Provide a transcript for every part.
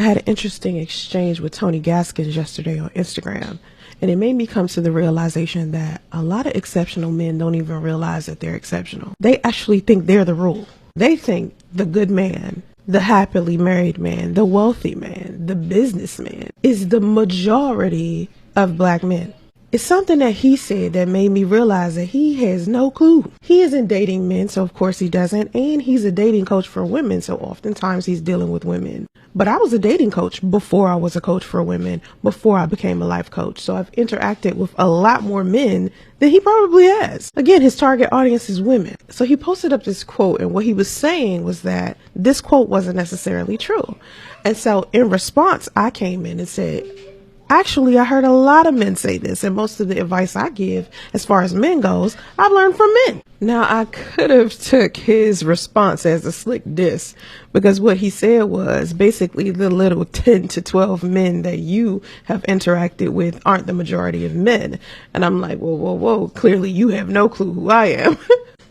I had an interesting exchange with Tony Gaskins yesterday on Instagram, and it made me come to the realization that a lot of exceptional men don't even realize that they're exceptional. They actually think they're the rule. They think the good man, the happily married man, the wealthy man, the businessman is the majority of black men. It's something that he said that made me realize that he has no clue. He isn't dating men, so of course he doesn't. And he's a dating coach for women, so oftentimes he's dealing with women. But I was a dating coach before I was a coach for women, before I became a life coach. So I've interacted with a lot more men than he probably has. Again, his target audience is women. So he posted up this quote, and what he was saying was that this quote wasn't necessarily true. And so in response, I came in and said, actually, I heard a lot of men say this, and most of the advice I give as far as men goes, I've learned from men. Now, I could have took his response as a slick diss, because what he said was basically the little 10 to 12 men that you have interacted with aren't the majority of men. And I'm like, whoa, clearly you have no clue who I am.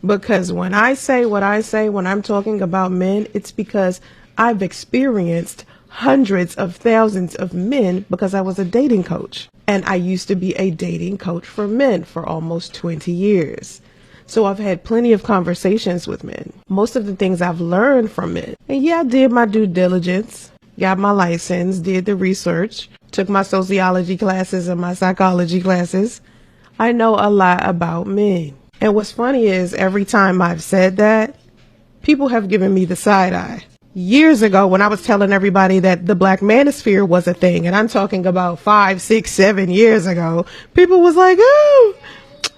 Because when I say what I say, when I'm talking about men, it's because I've experienced hundreds of thousands of men because I was a dating coach, and I used to be a dating coach for men for almost 20 years. So I've had plenty of conversations with men. Most of the things I've learned from men. And yeah, I did my due diligence, got my license, did the research, took my sociology classes and my psychology classes. I know a lot about men. And what's funny is every time I've said that, people have given me the side eye. Years ago, when I was telling everybody that the black manosphere was a thing, and I'm talking about 5, 6, 7 years ago, people was like, oh,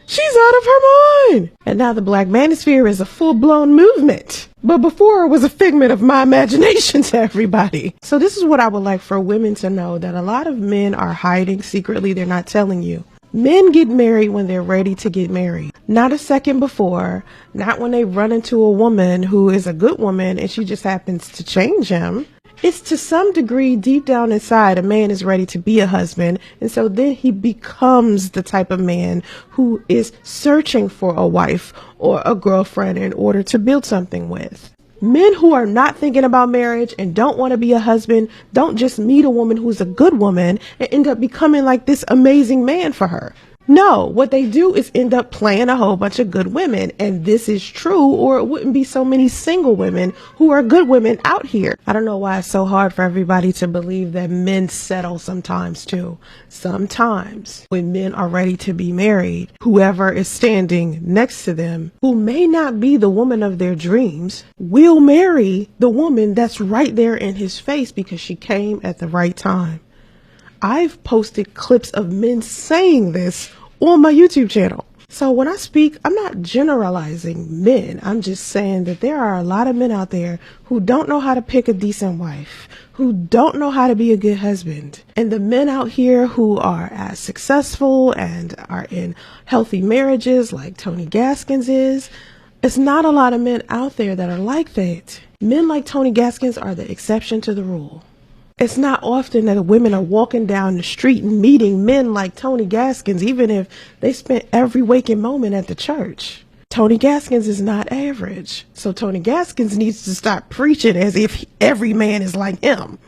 she's out of her mind. And now the black manosphere is a full-blown movement. But before, it was a figment of my imagination to everybody. So this is what I would like for women to know, that a lot of men are hiding secretly. They're not telling you. Men get married when they're ready to get married. Not a second before, not when they run into a woman who is a good woman and she just happens to change him. It's to some degree deep down inside, a man is ready to be a husband. And so then he becomes the type of man who is searching for a wife or a girlfriend in order to build something with. Men who are not thinking about marriage and don't want to be a husband don't just meet a woman who's a good woman and end up becoming like this amazing man for her. No, what they do is end up playing a whole bunch of good women. And this is true, or it wouldn't be so many single women who are good women out here. I don't know why it's so hard for everybody to believe that men settle sometimes too. Sometimes when men are ready to be married, whoever is standing next to them, who may not be the woman of their dreams, will marry the woman that's right there in his face because she came at the right time. I've posted clips of men saying this on my YouTube channel. So when I speak, I'm not generalizing men. I'm just saying that there are a lot of men out there who don't know how to pick a decent wife, who don't know how to be a good husband. And the men out here who are as successful and are in healthy marriages like Tony Gaskins is, it's not a lot of men out there that are like that. Men like Tony Gaskins are the exception to the rule. It's not often that women are walking down the street and meeting men like Tony Gaskins, even if they spent every waking moment at the church. Tony Gaskins is not average. So Tony Gaskins needs to stop preaching as if every man is like him.